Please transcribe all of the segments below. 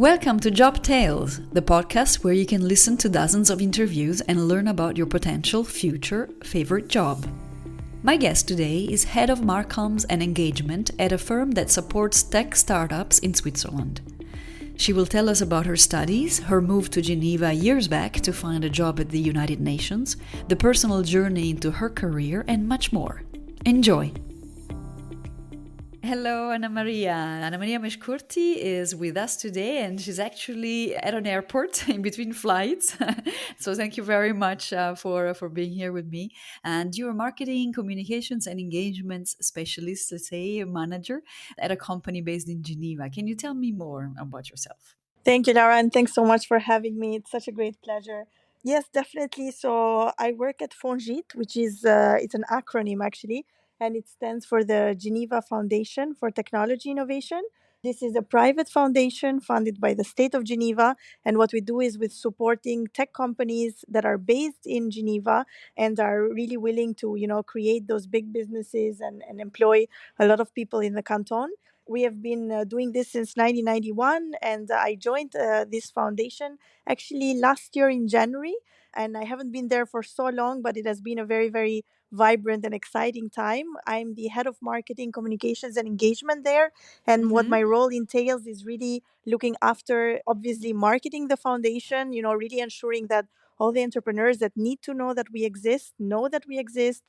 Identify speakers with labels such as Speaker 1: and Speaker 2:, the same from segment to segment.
Speaker 1: Welcome to Job Tales, the podcast where you can listen to dozens of interviews and learn about your potential future favorite job. My guest today is head of Marcoms and engagement at a firm that supports tech startups in Switzerland. She will tell us about her studies, her move to Geneva years back to find a job at the United Nations, the personal journey into her career, and much more. Enjoy! Hello, Anamaria. Anamaria Meshkurti is with us today, and she's actually at an airport in between flights. So thank you very much for being here with me. And you're a marketing, communications, and engagements specialist, let's say, a manager at a company based in Geneva. Can you tell me more about yourself?
Speaker 2: Thank you, Lara, and thanks so much for having me. It's such a great pleasure. Yes, definitely. So I work at FONGIT, which is it's an acronym actually, and it stands for the Geneva Foundation for Technology Innovation. This is a private foundation funded by the state of Geneva, and what we do is with supporting tech companies that are based in Geneva and are really willing to, create those big businesses and employ a lot of people in the canton. We have been doing this since 1991, and I joined this foundation actually last year in January. And I haven't been there for so long, but it has been a very, very vibrant and exciting time. I'm the head of marketing, communications, and engagement there. And what my role entails is really looking after, obviously, marketing the foundation, really ensuring that all the entrepreneurs that need to know that we exist,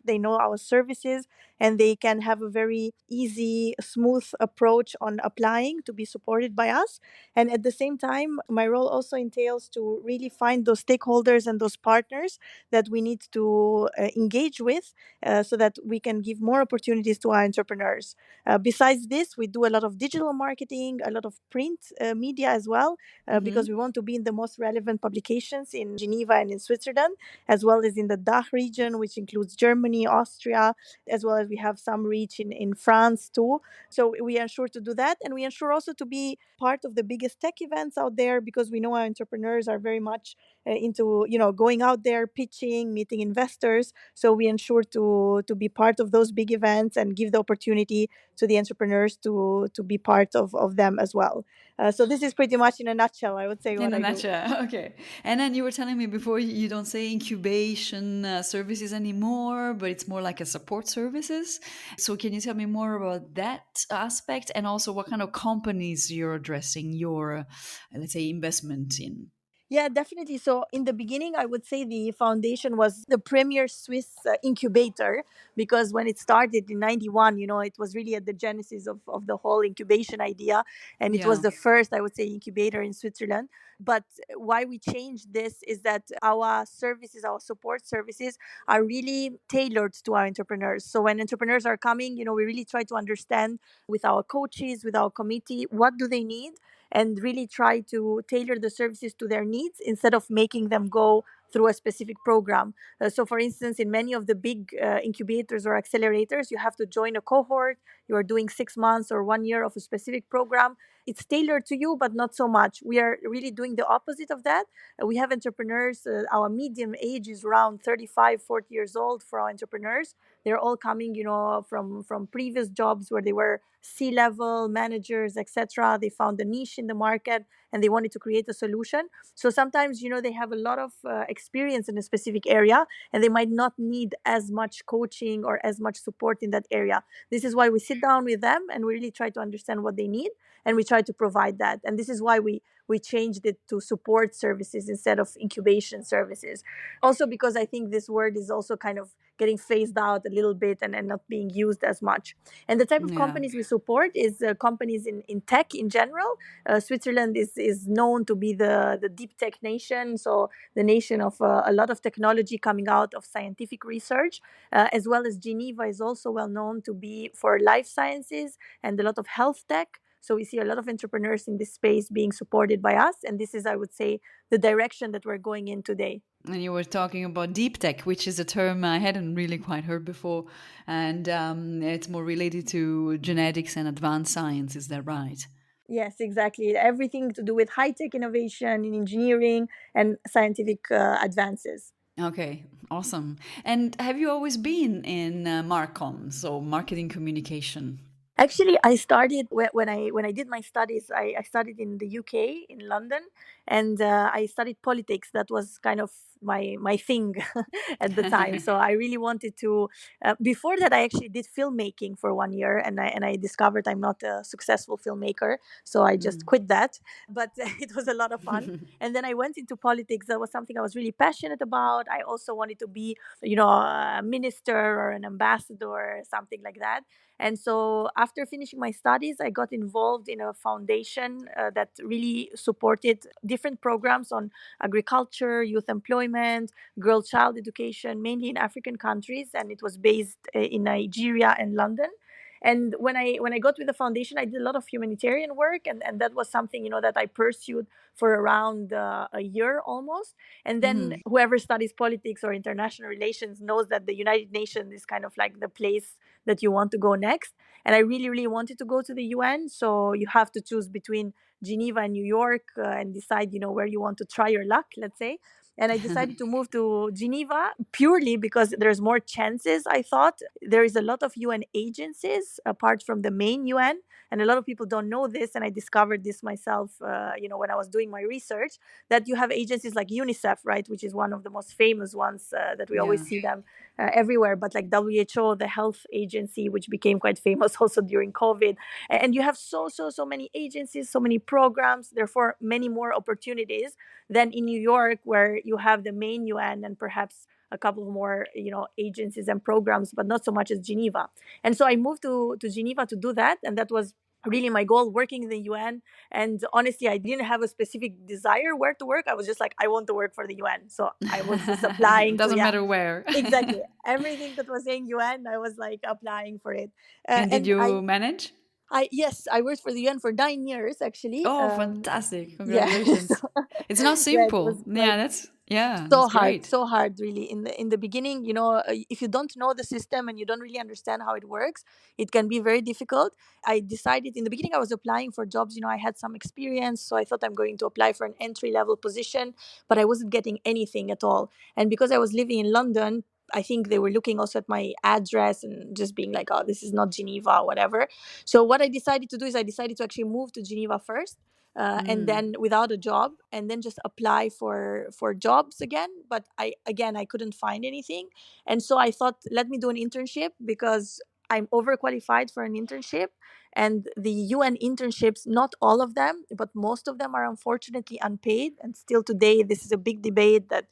Speaker 2: they know our services, and they can have a very easy, smooth approach on applying to be supported by us. And at the same time, my role also entails to really find those stakeholders and those partners that we need to engage with so that we can give more opportunities to our entrepreneurs. Besides this, we do a lot of digital marketing, a lot of print media as well, because we want to be in the most relevant publications in Geneva and in Switzerland, as well as in the DACH region, which includes Germany, Austria, as well as we have some reach in France too. So we ensure to do that. And we ensure also to be part of the biggest tech events out there, because we know our entrepreneurs are very much into, going out there, pitching, meeting investors. So we ensure to be part of those big events and give the opportunity to the entrepreneurs to be part of them as well. So this is pretty much in a nutshell, I would say,
Speaker 1: In
Speaker 2: what
Speaker 1: a
Speaker 2: I do.
Speaker 1: nutshell, okay. And then you were telling me before you don't say incubation services anymore, but it's more like a support services. So can you tell me more about that aspect and also what kind of companies you're addressing your, let's say, investment in?
Speaker 2: Yeah, definitely. So, in the beginning, I would say the foundation was the premier Swiss incubator, because when it started in 91, it was really at the genesis of the whole incubation idea. And it was
Speaker 1: Yeah.
Speaker 2: the first, I would say, incubator in Switzerland. But why we changed this is that our services, our support services, are really tailored to our entrepreneurs. So, when entrepreneurs are coming, we really try to understand with our coaches, with our committee, what do they need, and really try to tailor the services to their needs instead of making them go through a specific program. So, for instance, in many of the big incubators or accelerators, you have to join a cohort. You are doing 6 months or 1 year of a specific program. It's tailored to you, but not so much. We are really doing the opposite of that. We have entrepreneurs, our median age is around 35, 40 years old for our entrepreneurs. They're all coming, from previous jobs where they were C-level managers, etc. They found a niche in the market and they wanted to create a solution. So sometimes, they have a lot of experience in a specific area, and they might not need as much coaching or as much support in that area. This is why we sit down with them and we really try to understand what they need, and we try to provide that. And this is why we changed it to support services instead of incubation services. Also because I think this word is also kind of getting phased out a little bit and not being used as much. And the type of
Speaker 1: Yeah.
Speaker 2: companies we support is companies in tech in general. Switzerland is known to be the deep tech nation, so the nation of a lot of technology coming out of scientific research, as well as Geneva is also well known to be for life sciences and a lot of health tech. So we see a lot of entrepreneurs in this space being supported by us, and this is, I would say, the direction that we're going in today.
Speaker 1: And you were talking about deep tech, which is a term I hadn't really quite heard before. And it's more related to genetics and advanced science. Is that right?
Speaker 2: Yes, exactly. Everything to do with high tech innovation in engineering and scientific advances.
Speaker 1: Okay, awesome. And have you always been in Marcom, so marketing communication?
Speaker 2: Actually, I started when I did my studies. I studied in the UK in London, and I studied politics. That was kind of my thing at the time. So I really wanted to. Before that, I actually did filmmaking for 1 year, and I discovered I'm not a successful filmmaker. So I just quit that. But it was a lot of fun. And then I went into politics. That was something I was really passionate about. I also wanted to be, a minister or an ambassador or something like that. And so after finishing my studies, I got involved in a foundation that really supported different programs on agriculture, youth employment, girl child education, mainly in African countries. And it was based in Nigeria and London. And when I got with the foundation, I did a lot of humanitarian work, and that was something that I pursued for around a year almost. And then whoever studies politics or international relations knows that the United Nations is kind of like the place that you want to go next. And I really, really wanted to go to the UN. So you have to choose between Geneva and New York, and decide, where you want to try your luck, let's say. And I decided to move to Geneva purely because there's more chances, I thought. There is a lot of UN agencies apart from the main UN. And a lot of people don't know this. And I discovered this myself, when I was doing my research, that you have agencies like UNICEF, right, which is one of the most famous ones that we always
Speaker 1: Yeah.
Speaker 2: see them everywhere, but like WHO, the health agency, which became quite famous also during COVID. And you have so many agencies, so many programs, therefore many more opportunities than in New York, where you have the main UN and perhaps a couple more, agencies and programs, but not so much as Geneva. And so I moved to Geneva to do that. And that was really my goal, working in the UN. And honestly, I didn't have a specific desire where to work. I was just like, I want to work for the UN. So I was just applying to,
Speaker 1: Doesn't
Speaker 2: yeah,
Speaker 1: matter where.
Speaker 2: exactly. Everything that was saying UN, I was like applying for it.
Speaker 1: And did
Speaker 2: And
Speaker 1: you manage?
Speaker 2: yes, I worked for the UN for 9 years actually.
Speaker 1: Oh, fantastic.
Speaker 2: Yeah, so,
Speaker 1: Congratulations. It's not
Speaker 2: yeah, it
Speaker 1: simple.
Speaker 2: was quite
Speaker 1: Yeah, that's
Speaker 2: so hard,
Speaker 1: great.
Speaker 2: so hard, really. In the beginning, if you don't know the system and you don't really understand how it works, it can be very difficult. I decided in the beginning I was applying for jobs. I had some experience, so I thought I'm going to apply for an entry level position, but I wasn't getting anything at all. And because I was living in London, I think they were looking also at my address and just being like, oh, this is not Geneva, whatever. So what I decided to do is I decided to actually move to Geneva first, and then without a job, and then just apply for jobs again. But I couldn't find anything. And so I thought, let me do an internship, because I'm overqualified for an internship. And the UN internships, not all of them, but most of them are unfortunately unpaid. And still today, this is a big debate that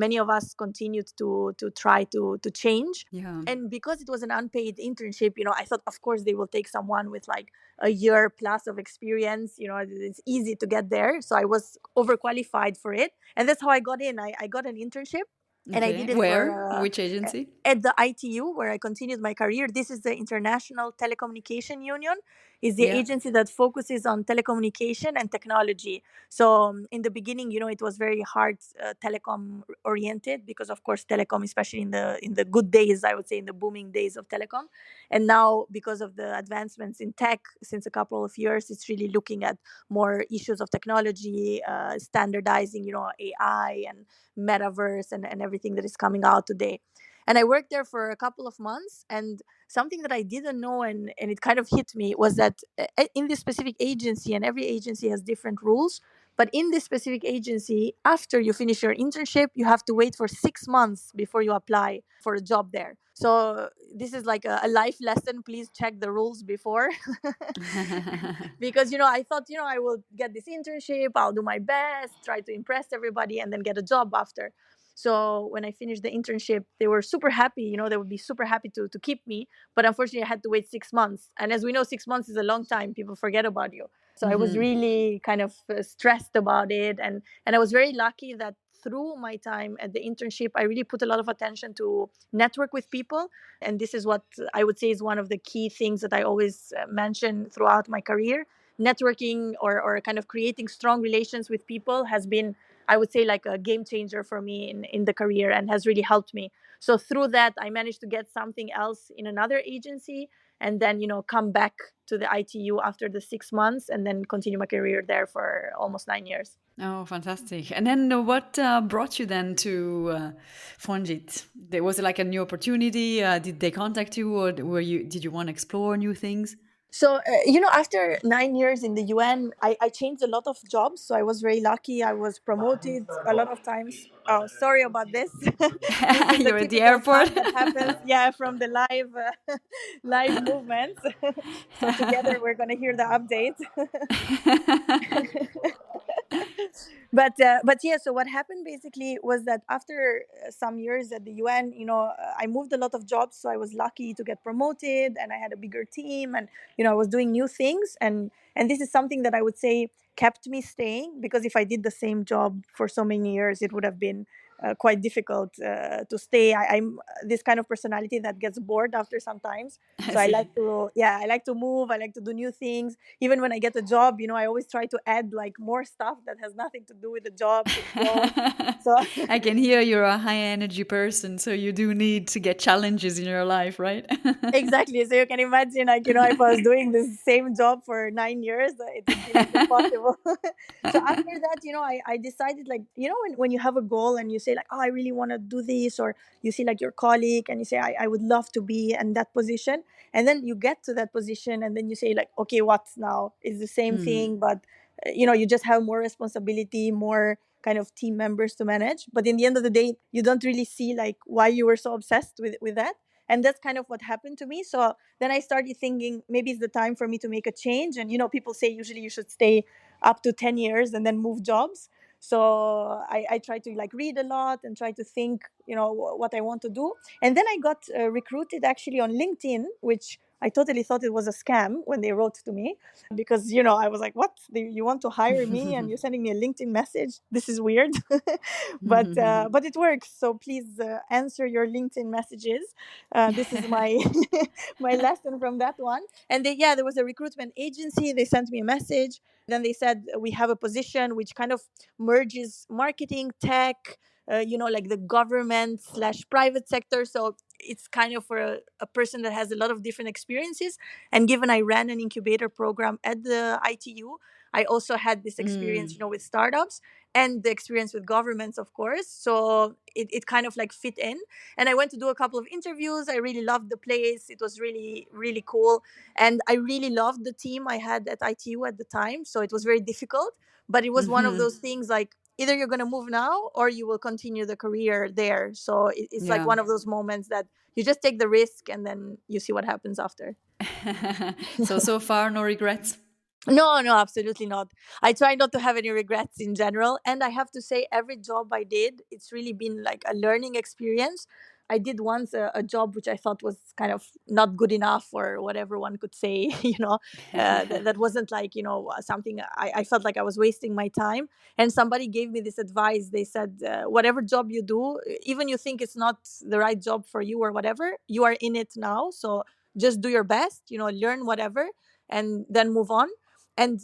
Speaker 2: many of us continued to try to change.
Speaker 1: Yeah.
Speaker 2: And because it was an unpaid internship, I thought, of course, they will take someone with like a year plus of experience. It's easy to get there. So I was overqualified for it. And that's how I got in. I got an internship, and I
Speaker 1: Okay.
Speaker 2: did it for
Speaker 1: Where? Which agency?
Speaker 2: at the ITU, where I continued my career. This is the International Telecommunication Union, is the
Speaker 1: Yeah.
Speaker 2: agency that focuses on telecommunication and technology. So in the beginning, it was very hard telecom oriented, because of course telecom, especially in the good days, I would say in the booming days of telecom. And now, because of the advancements in tech since a couple of years, it's really looking at more issues of technology, standardizing, AI and metaverse, and everything that is coming out today. And I worked there for a couple of months. And something that I didn't know, and it kind of hit me, was that in this specific agency, and every agency has different rules, but in this specific agency, after you finish your internship, you have to wait for 6 months before you apply for a job there. So this is like a life lesson. Please check the rules before. Because I thought, I will get this internship, I'll do my best, try to impress everybody, and then get a job after. So when I finished the internship, they were super happy. They would be super happy to keep me. But unfortunately, I had to wait 6 months. And as we know, 6 months is a long time. People forget about you. So I was really kind of stressed about it. And I was very lucky that through my time at the internship, I really put a lot of attention to network with people. And this is what I would say is one of the key things that I always mention throughout my career. Networking, or kind of creating strong relations with people, has been, I would say, like a game changer for me in the career, and has really helped me. So through that, I managed to get something else in another agency. and then come back to the ITU after the 6 months, and then continue my career there for almost 9 years.
Speaker 1: Oh, fantastic. And then what brought you then to Fongit? There was like a new opportunity. Did they contact you, or did you want to explore new things?
Speaker 2: So, after 9 years in the UN, I changed a lot of jobs. So I was very lucky. I was promoted a lot of times. Oh, sorry about this. This is the
Speaker 1: You're at the
Speaker 2: typical
Speaker 1: airport.
Speaker 2: sound that happens, yeah, from the live live movements. So together we're gonna hear the update. But yeah, so what happened basically was that after some years at the UN, I moved a lot of jobs, so I was lucky to get promoted, and I had a bigger team, and I was doing new things, and this is something that I would say kept me staying, because if I did the same job for so many years, it would have been quite difficult to stay. I'm this kind of personality that gets bored after some times.
Speaker 1: I
Speaker 2: So I
Speaker 1: see.
Speaker 2: like to, yeah, I like to move. I like to do new things. Even when I get a job, I always try to add like more stuff that has nothing to do with the job to grow. So
Speaker 1: I can hear you're a high energy person, so you do need to get challenges in your life, right?
Speaker 2: exactly. So you can imagine, like, if I was doing the same job for 9 years, it would be like impossible. So after that, I decided, like, when you have a goal and you say, like, oh, I really want to do this, or you see, like, your colleague and you say, I would love to be in that position. And then you get to that position and then you say, like, okay, what now? It's the same
Speaker 1: Mm.
Speaker 2: thing, but, you just have more responsibility, more kind of team members to manage. But in the end of the day, you don't really see, like, why you were so obsessed with that. And that's kind of what happened to me. So then I started thinking, maybe it's the time for me to make a change. And people say usually you should stay up to 10 years and then move jobs. So I try to, like, read a lot and try to think, what I want to do. And then I got recruited actually on LinkedIn, which I totally thought it was a scam when they wrote to me, because I was like, what, you want to hire me and you're sending me a LinkedIn message? This is weird. But it works, so please answer your LinkedIn messages. This is my my lesson from that one. And there was a recruitment agency. They sent me a message. Then they said, we have a position which kind of merges marketing, tech, like the government slash private sector. So it's kind of for a person that has a lot of different experiences. And given I ran an incubator program at the ITU, I also had this experience,
Speaker 1: Mm.
Speaker 2: with startups, and the experience with governments, of course. So it kind of like fit in. And I went to do a couple of interviews. I really loved the place. It was really, really cool. And I really loved the team I had at ITU at the time. So it was very difficult. But it was one of those things, like, either you're going to move now or you will continue the career there. So it's like
Speaker 1: Yeah.
Speaker 2: one of those moments that you just take the risk and then you see what happens after.
Speaker 1: So far, no regrets.
Speaker 2: No, no, absolutely not. I try not to have any regrets in general. And I have to say, every job I did, it's really been like a learning experience. I did once a job which I thought was kind of not good enough, or whatever one could say, that wasn't like, something I felt like I was wasting my time. And somebody gave me this advice. They said, whatever job you do, even you think it's not the right job for you or whatever, you are in it now. So just do your best, learn whatever, and then move on. And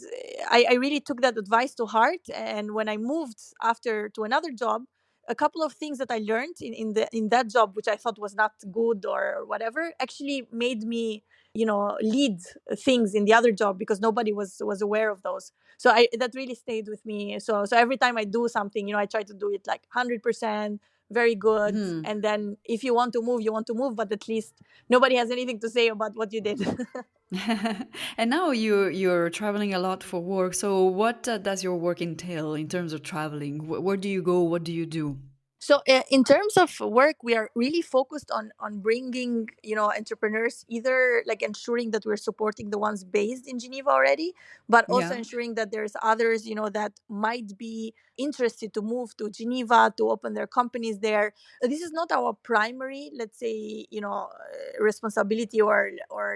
Speaker 2: I really took that advice to heart. And when I moved after to another job, a couple of things that I learned in that job, which I thought was not good or whatever, actually made me, lead things in the other job, because nobody was aware of those. So that really stayed with me. So every time I do something, I try to do it like 100%, very good. And then if you want to move, you want to move, but at least nobody has anything to say about what you did.
Speaker 1: And now you're traveling a lot for work. So what does your work entail in terms of traveling? Where do you go? What do you do?
Speaker 2: So in terms of work, we are really focused on bringing, entrepreneurs, either like ensuring that we're supporting the ones based in Geneva already, but also
Speaker 1: Yeah.
Speaker 2: ensuring that there's others, that might be interested to move to Geneva to open their companies there. This is not our primary, let's say, responsibility, or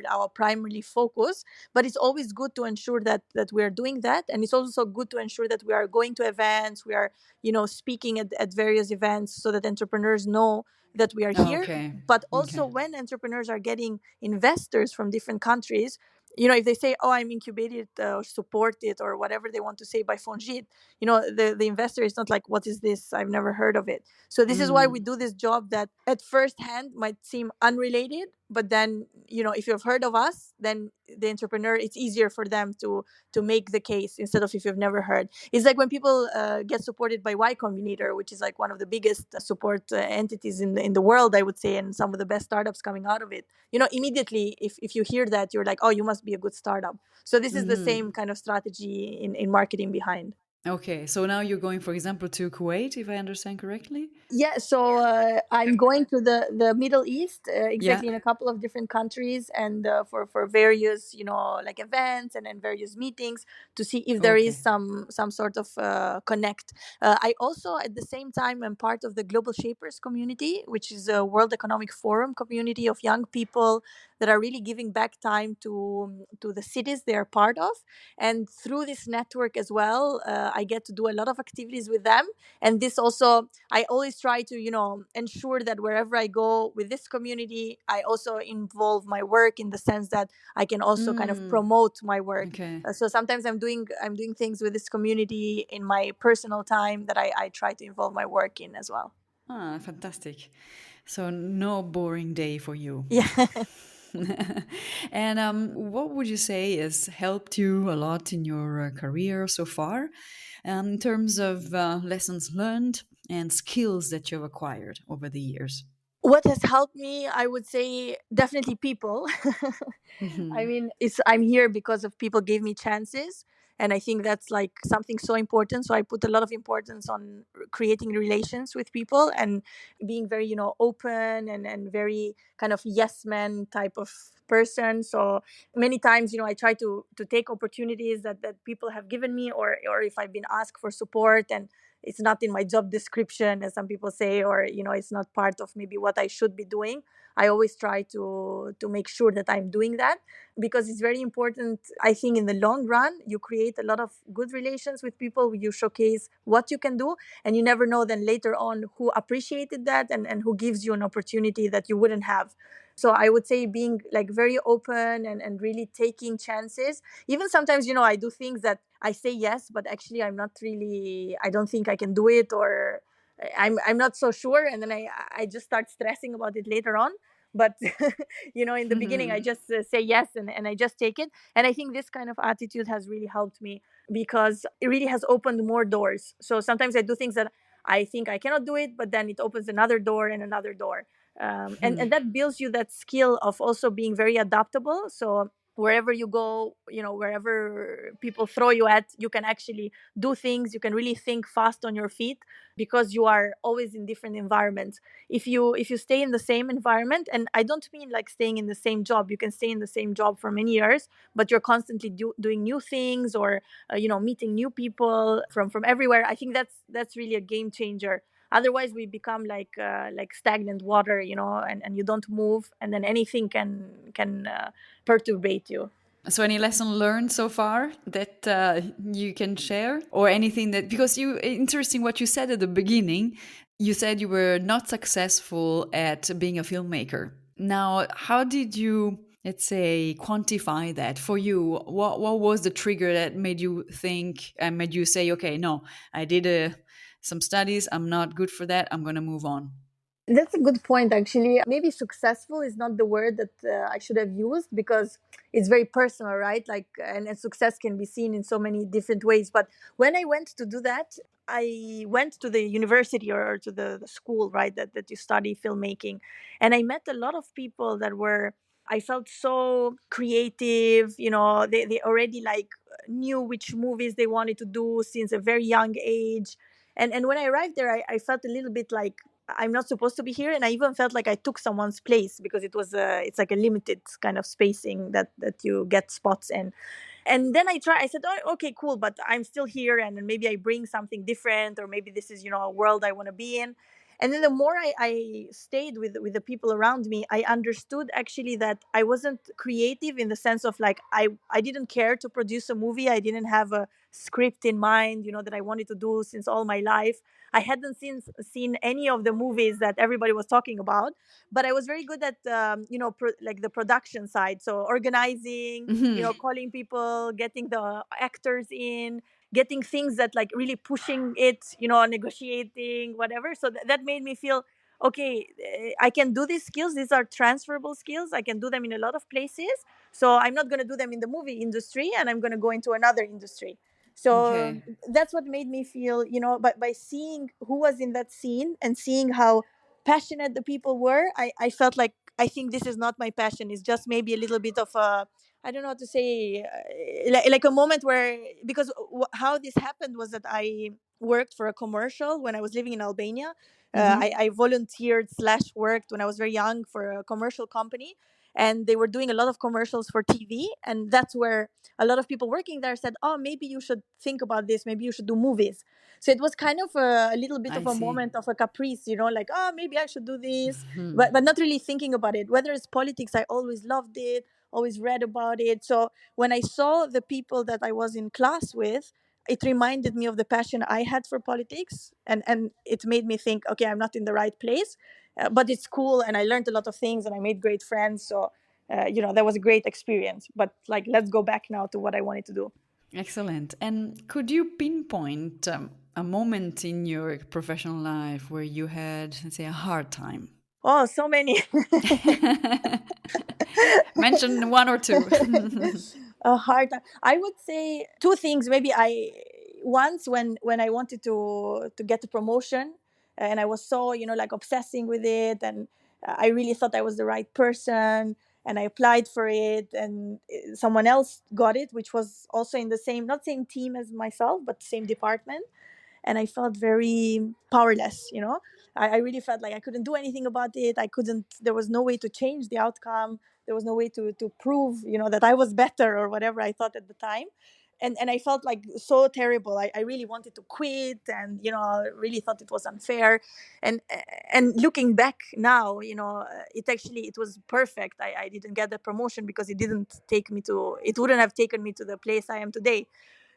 Speaker 2: our primary focus, but it's always good to ensure that we are doing that. And it's also good to ensure that we are going to events, we are, speaking at various events, so that entrepreneurs know that we are here.
Speaker 1: Okay.
Speaker 2: But also,
Speaker 1: Okay.
Speaker 2: when entrepreneurs are getting investors from different countries, if they say, oh, I'm incubated or supported or whatever they want to say by Fongit, the investor is not like, what is this? I've never heard of it. So this is why we
Speaker 1: Mm.
Speaker 2: do this job that at first hand might seem unrelated, but then, if you've heard of us, then the entrepreneur, it's easier for them to make the case, instead of if you've never heard. It's like when people get supported by Y Combinator, which is like one of the biggest support entities in the world, I would say, and some of the best startups coming out of it. Immediately, if you hear that, you're like, oh, you must be a good startup. So this is the
Speaker 1: Hmm.
Speaker 2: same kind of strategy in marketing behind.
Speaker 1: Okay, so now you're going, for example, to Kuwait, if I understand correctly.
Speaker 2: Yeah, so I'm going to the Middle East,
Speaker 1: Yeah.
Speaker 2: exactly, in a couple of different countries, and for various, like events, and then various meetings, to see if there is
Speaker 1: Okay.
Speaker 2: some sort of connect. I also, at the same time, am part of the Global Shapers community, which is a World Economic Forum community of young people that are really giving back time to the cities they are part of. And through this network as well, I get to do a lot of activities with them. And this also, I always try to, ensure that wherever I go with this community, I also involve my work, in the sense that I can also kind of
Speaker 1: Mm,
Speaker 2: promote my work.
Speaker 1: okay.
Speaker 2: So sometimes I'm doing things with this community in my personal time that I try to involve my work in as well.
Speaker 1: Ah, fantastic. So no boring day for you.
Speaker 2: Yeah.
Speaker 1: And what would you say has helped you a lot in your career so far, in terms of lessons learned and skills that you've acquired over the years?
Speaker 2: What has helped me, I would say, definitely people. I
Speaker 1: Hmm.
Speaker 2: mean, I'm here because of people gave me chances, and I think that's like something so important. So I put a lot of importance on creating relations with people, and being very, open, and very kind of yes man type of person. So many times, I try to take opportunities that people have given me, or if I've been asked for support, and it's not in my job description, as some people say, or it's not part of maybe what I should be doing. I always try to make sure that I'm doing that, because it's very important. I think in the long run, you create a lot of good relations with people. You showcase what you can do, and you never know then later on who appreciated that, and who gives you an opportunity that you wouldn't have. So I would say being like very open, and really taking chances. Even sometimes, I do things that I say yes, but actually I don't think I can do it, or I'm not so sure. And then I just start stressing about it later on. But in the beginning, I just say yes, and I just take it. And I think this kind of attitude has really helped me, because it really has opened more doors. So sometimes I do things that I think I cannot do it, but then it opens another door and another door. And that builds you that skill of also being very adaptable. So wherever you go, wherever people throw you at, you can actually do things. You can really think fast on your feet, because you are always in different environments. If you stay in the same environment, and I don't mean like staying in the same job, you can stay in the same job for many years, but you're constantly doing new things, or meeting new people from everywhere. I think that's really a game changer. Otherwise we become like stagnant water, and you don't move, and then anything can perturbate you.
Speaker 1: So, any lesson learned so far that you can share, or anything that, because you, interesting what you said at the beginning. You said you were not successful at being a filmmaker. Now, how did you, let's say, quantify that for you? What was the trigger that made you think and made you say, okay, no, I did some studies. I'm not good for that. I'm going to move on.
Speaker 2: That's a good point, actually. Maybe successful is not the word that I should have used, because it's very personal, right? Like, and success can be seen in so many different ways. But when I went to do that, I went to the university, or to the school, right? That you study filmmaking. And I met a lot of people that were, I felt so creative. They already like knew which movies they wanted to do since a very young age. And when I arrived there, I felt a little bit like I'm not supposed to be here, and I even felt like I took someone's place, because it's like a limited kind of spacing that you get spots in. And then I said, oh, okay, cool, but I'm still here, and then maybe I bring something different, or maybe this is a world I want to be in. And then the more I stayed with the people around me, I understood actually that I wasn't creative, in the sense of like I didn't care to produce a movie. I didn't have a script in mind, that I wanted to do since all my life. I hadn't seen any of the movies that everybody was talking about, but I was very good at like the production side. So organizing,
Speaker 1: Hmm.
Speaker 2: calling people, getting the actors in, getting things that like really pushing it, negotiating, whatever. So that made me feel, okay, I can do these skills. These are transferable skills. I can do them in a lot of places. So I'm not going to do them in the movie industry, and I'm going to go into another industry. So
Speaker 1: Okay.
Speaker 2: that's what made me feel, by seeing who was in that scene and seeing how passionate the people were, I felt like, I think this is not my passion. It's just maybe a little bit of a, I don't know how to say, like a moment where, because how this happened was that I worked for a commercial when I was living in Albania. I volunteered slash worked when I was very young for a commercial company, and they were doing a lot of commercials for TV, and that's where a lot of people working there said, "Oh, maybe you should think about this. Maybe you should do movies." So it was kind of a little bit
Speaker 1: I
Speaker 2: of a
Speaker 1: see.
Speaker 2: moment of a caprice, like, "Oh, maybe I should do this," but not really thinking about it. Whether it's politics, I always loved it, always read about it. So when I saw the people that I was in class with, it reminded me of the passion I had for politics, and it made me think, okay, I'm not in the right place, but it's cool, and I learned a lot of things, and I made great friends. So that was a great experience. But like, let's go back now to what I wanted to do.
Speaker 1: Excellent. And could you pinpoint a moment in your professional life where you had, let's say, a hard time?
Speaker 2: Oh, so many.
Speaker 1: Mention one or two.
Speaker 2: A hard time. I would say two things. Maybe I once when I wanted to get a promotion, and I was so, like, obsessing with it, and I really thought I was the right person, and I applied for it, and someone else got it, which was also in the same, not same team as myself, but same department, and I felt very powerless. I really felt like I couldn't do anything about it. I couldn't. There was no way to change the outcome. There was no way to prove, that I was better or whatever I thought at the time. And I felt like so terrible. I really wanted to quit, and I really thought it was unfair. And looking back now, it was perfect. I didn't get the promotion because it wouldn't have taken me to the place I am today.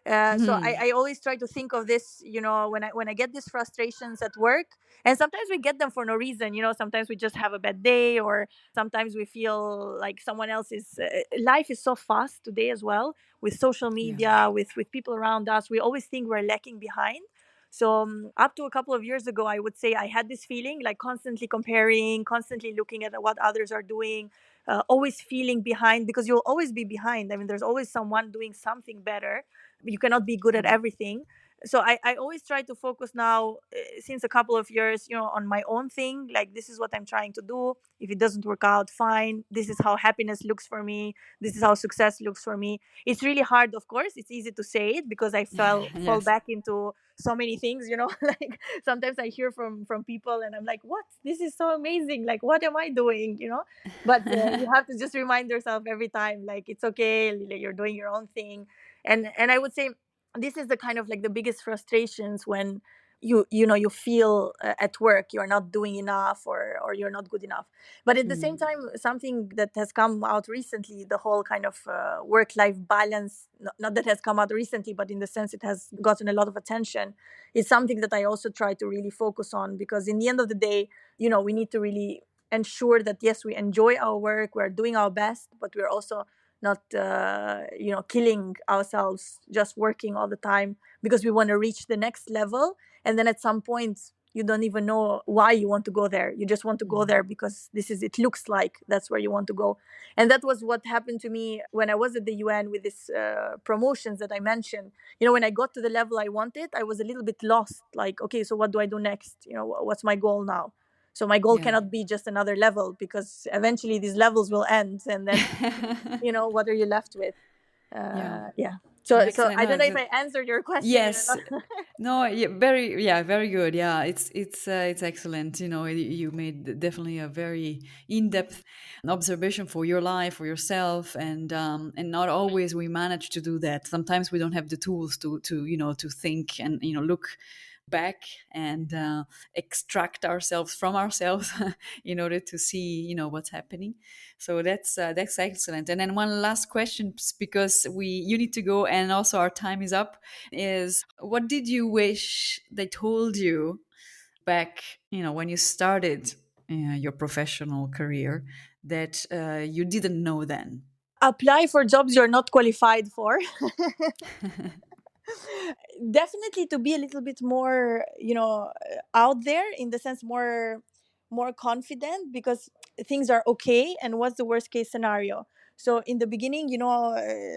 Speaker 2: So I always try to think of this, when I get these frustrations at work, and sometimes we get them for no reason. Sometimes we just have a bad day, or sometimes we feel like someone else is. Life is so fast today as well, with social
Speaker 1: Yeah.
Speaker 2: media, with people around us. We always think we're lacking behind. So up to a couple of years ago, I would say I had this feeling, like constantly comparing, constantly looking at what others are doing, always feeling behind, because you'll always be behind. I mean, there's always someone doing something better. You cannot be good at everything. So I always try to focus now, since a couple of years, on my own thing. Like, this is what I'm trying to do. If it doesn't work out, fine. This is how happiness looks for me. This is how success looks for me. It's really hard, of course. It's easy to say it because I fall
Speaker 1: Yes.
Speaker 2: back into so many things. Like, sometimes I hear from people, and I'm like, what? This is so amazing. Like, what am I doing? But you have to just remind yourself every time, like, it's okay. Like, you're doing your own thing. And I would say this is the kind of, like, the biggest frustrations when you feel, at work you're not doing enough, or you're not good enough. But at the same time, something that has come out recently, the whole kind of work life balance, not that has come out recently, but in the sense it has gotten a lot of attention, is something that I also try to really focus on, because in the end of the day, we need to really ensure that, yes, we enjoy our work, we're doing our best, but we're also not killing ourselves just working all the time because we want to reach the next level, and then at some point you don't even know why you want to go there. You just want to go there because it looks like that's where you want to go. And that was what happened to me when I was at the UN with these promotions that I mentioned. When I got to the level I wanted, I was a little bit lost, like, okay, so what do I do next? What's my goal now? So my goal
Speaker 1: Yeah.
Speaker 2: cannot be just another level, because eventually these levels will end, and then what are you left with?
Speaker 1: Yeah.
Speaker 2: Yeah. So
Speaker 1: Excellent.
Speaker 2: I don't
Speaker 1: No,
Speaker 2: know if I answered your question in a
Speaker 1: yes.
Speaker 2: lot.
Speaker 1: No, yeah, very good. Yeah, it's excellent. You made definitely a very in-depth observation for your life, for yourself, and not always we manage to do that. Sometimes we don't have the tools to think and look back and extract ourselves from ourselves in order to see what's happening. So that's excellent. And then one last question, because we you need to go, and also our time is up, is what did you wish they told you back when you started your professional career that you didn't know then?
Speaker 2: Apply for jobs you're not qualified for. Definitely to be a little bit more, out there, in the sense, more more confident because things are okay, and what's the worst case scenario. So in the beginning,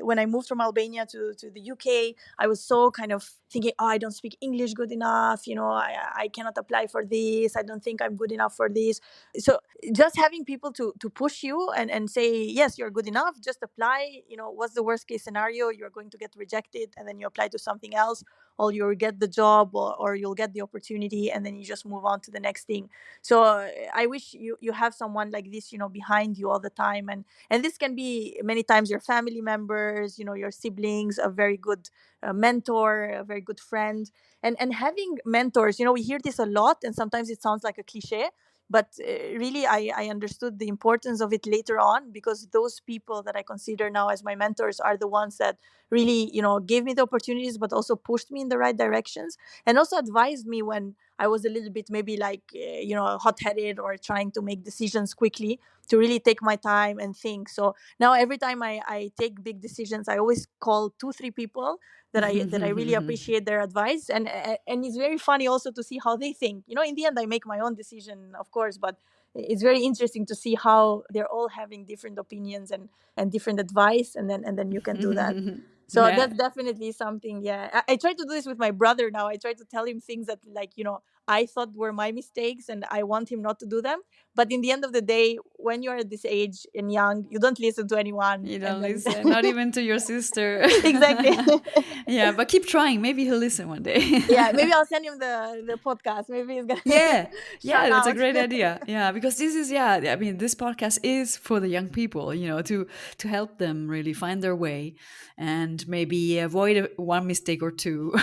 Speaker 2: when I moved from Albania to the UK, I was so kind of thinking, oh, I don't speak English good enough. I cannot apply for this. I don't think I'm good enough for this. So just having people to push you and say, yes, you're good enough, just apply. What's the worst case scenario? You're going to get rejected, and then you apply to something else, or you'll get the job, or you'll get the opportunity, and then you just move on to the next thing. So I wish you have someone like this, behind you all the time. And this can be many times your family members, your siblings, a very good mentor, a very good friend. And having mentors, we hear this a lot, and sometimes it sounds like a cliche, but really I understood the importance of it later on, because those people that I consider now as my mentors are the ones that really gave me the opportunities, but also pushed me in the right directions, and also advised me when I was a little bit maybe like hot-headed or trying to make decisions quickly, to really take my time and think. So now every time I take big decisions, I always call 2-3 people that I really appreciate their advice, and it's very funny also to see how they think. In the end, I make my own decision, of course, but it's very interesting to see how they're all having different opinions and different advice, and then you can do that. So
Speaker 1: Yeah.
Speaker 2: that's definitely something. Yeah, I try to do this with my brother now. I try to tell him things that, like, I thought were my mistakes, and I want him not to do them. But in the end of the day, when you're at this age and young, you don't listen to anyone,
Speaker 1: You
Speaker 2: and
Speaker 1: don't
Speaker 2: then
Speaker 1: listen, not even to your sister.
Speaker 2: exactly.
Speaker 1: Yeah, but keep trying. Maybe he'll listen one day.
Speaker 2: Yeah, maybe I'll send him the podcast. Maybe he's gonna
Speaker 1: Yeah,
Speaker 2: shout
Speaker 1: yeah, that's a
Speaker 2: out.
Speaker 1: great idea. Yeah, because this is, yeah, I mean, this podcast is for the young people, to help them really find their way and maybe avoid one mistake or two.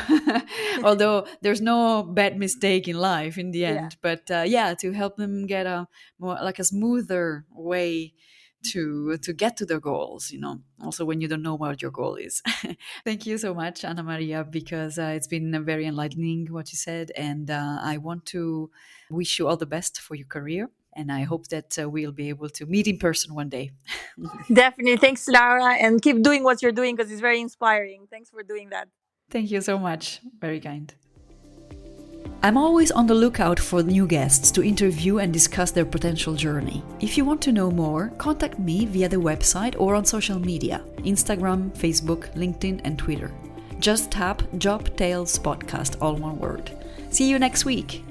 Speaker 1: Although there's no bad mistake in life in the
Speaker 2: Yeah.
Speaker 1: end, but yeah, to help them get a more like a smoother way to get to their goals. Also when you don't know what your goal is. Thank you so much, Anna Maria, because it's been very enlightening what you said. And I want to wish you all the best for your career. And I hope that we'll be able to meet in person one day.
Speaker 2: Definitely. Thanks, Lara, and keep doing what you're doing because it's very inspiring. Thanks for doing that.
Speaker 1: Thank you so much. Very kind. I'm always on the lookout for new guests to interview and discuss their potential journey. If you want to know more, contact me via the website or on social media: Instagram, Facebook, LinkedIn, and Twitter. Just tap Job Tales Podcast, all one word. See you next week.